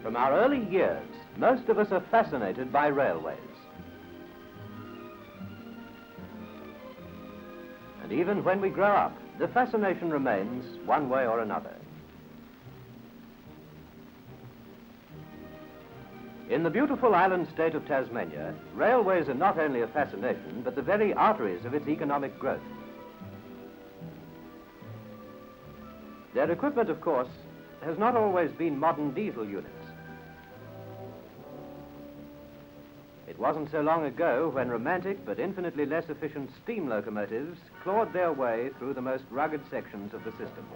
From our early years, most of us are fascinated by railways. And even when we grow up, the fascination remains one way or another. In the beautiful island state of Tasmania, railways are not only a fascination, but the very arteries of its economic growth. Their equipment, of course, has not always been modern diesel units. It wasn't so long ago when romantic but infinitely less efficient steam locomotives clawed their way through the most rugged sections of the system.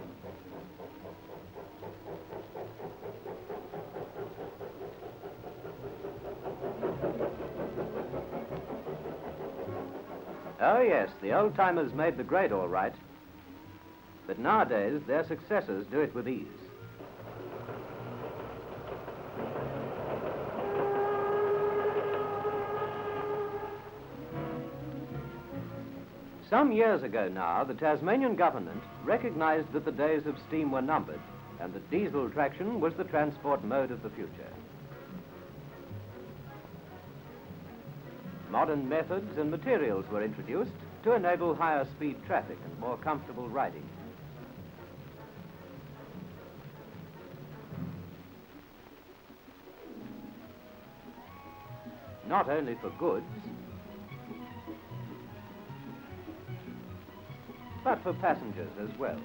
Oh yes, the old-timers made the grade all right, but nowadays their successors do it with ease. Some years ago now, the Tasmanian government recognized that the days of steam were numbered and that diesel traction was the transport mode of the future. Modern methods and materials were introduced to enable higher speed traffic and more comfortable riding. Not only for goods, but for passengers as well.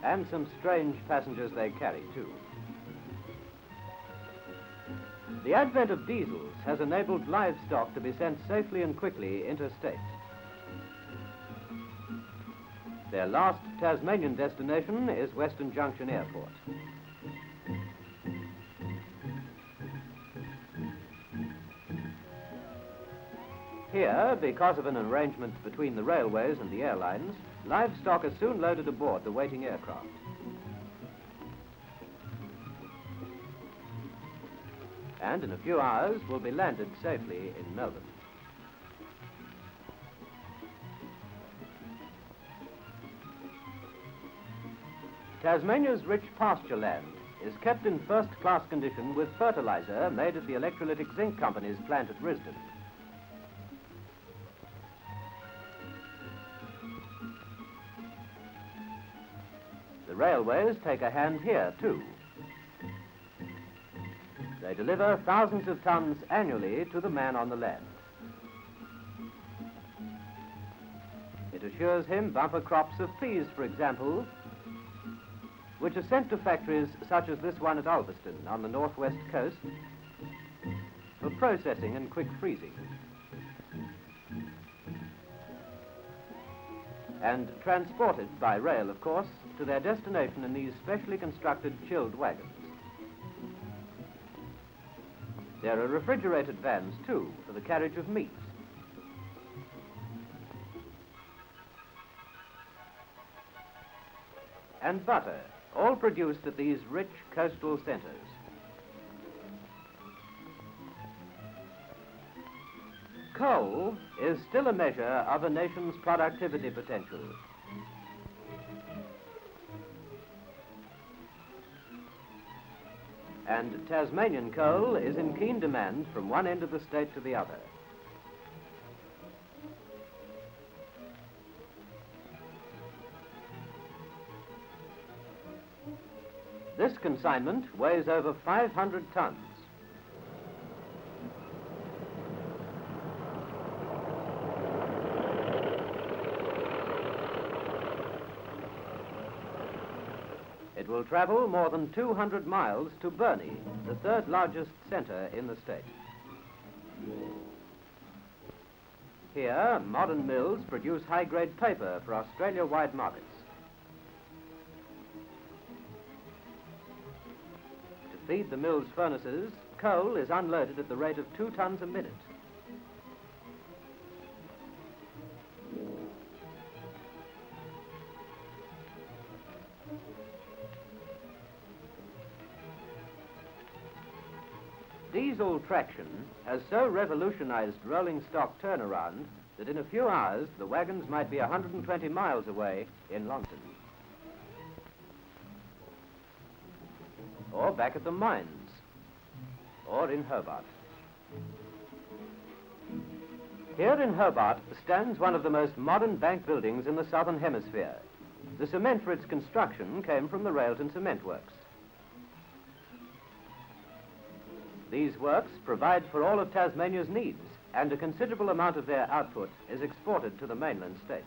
And some strange passengers they carry too. The advent of diesels has enabled livestock to be sent safely and quickly interstate. Their last Tasmanian destination is Western Junction Airport. Here, because of an arrangement between the railways and the airlines, livestock are soon loaded aboard the waiting aircraft. And in a few hours will be landed safely in Melbourne. Tasmania's rich pasture land is kept in first-class condition with fertilizer made at the electrolytic zinc company's plant at Risdon. The railways take a hand here too. They deliver thousands of tons annually to the man on the land. It assures him bumper crops of peas, for example, which are sent to factories such as this one at Ulverston on the northwest coast for processing and quick freezing. And transported by rail, of course, to their destination in these specially constructed chilled wagons. There are refrigerated vans, too, for the carriage of meats. And butter, all produced at these rich coastal centres. Coal is still a measure of a nation's productivity potential. And Tasmanian coal is in keen demand from one end of the state to the other. This consignment weighs over 500 tons. It will travel more than 200 miles to Burnie, the third largest centre in the state. Here, modern mills produce high-grade paper for Australia-wide markets. To feed the mill's furnaces, coal is unloaded at the rate of 2 tons a minute. Diesel traction has so revolutionized rolling stock turnaround that in a few hours the wagons might be 120 miles away in Launceston. or back at the mines, or in Hobart. Here in Hobart stands one of the most modern bank buildings in the Southern Hemisphere. The cement for its construction came from the Railton Cement Works. These works provide for all of Tasmania's needs, and a considerable amount of their output is exported to the mainland states.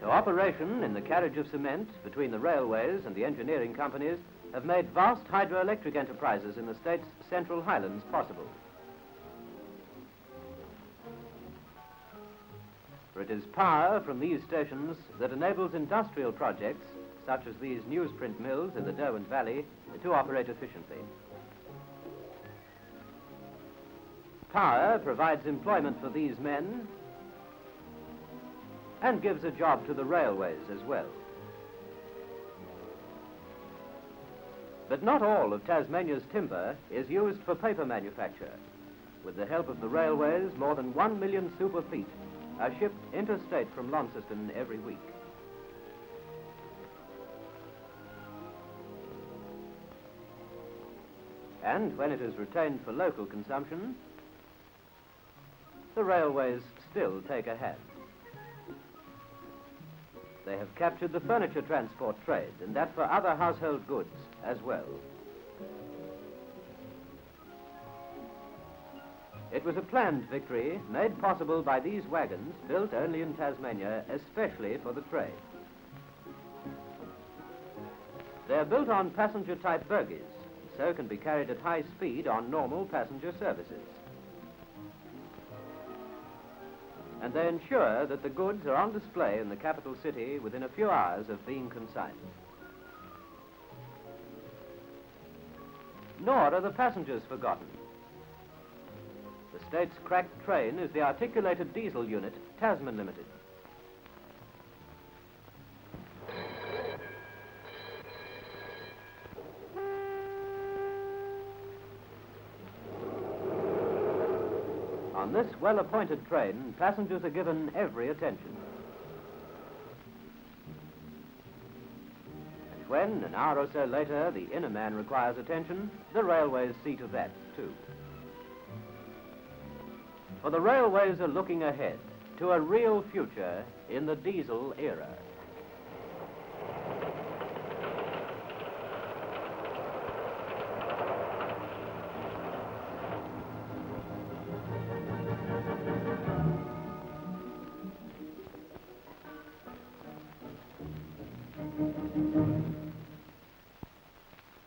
Cooperation in the carriage of cement between the railways and the engineering companies have made vast hydroelectric enterprises in the state's Central Highlands possible. For it is power from these stations that enables industrial projects, such as these newsprint mills in the Derwent Valley, to operate efficiently. Power provides employment for these men and gives a job to the railways as well. But not all of Tasmania's timber is used for paper manufacture. With the help of the railways, more than 1 million super feet are shipped interstate from Launceston every week. And when it is retained for local consumption, the railways still take a hand. They have captured the furniture transport trade, and that for other household goods as well. It was a planned victory made possible by these wagons built only in Tasmania, especially for the trade. They are built on passenger-type bogies, so can be carried at high speed on normal passenger services. And they ensure that the goods are on display in the capital city within a few hours of being consigned. Nor are the passengers forgotten. The state's cracked train is the articulated diesel unit, Tasman Limited. On this well-appointed train, passengers are given every attention. And when, an hour or so later, the inner man requires attention, the railways see to that, too. For the railways are looking ahead to a real future in the diesel era.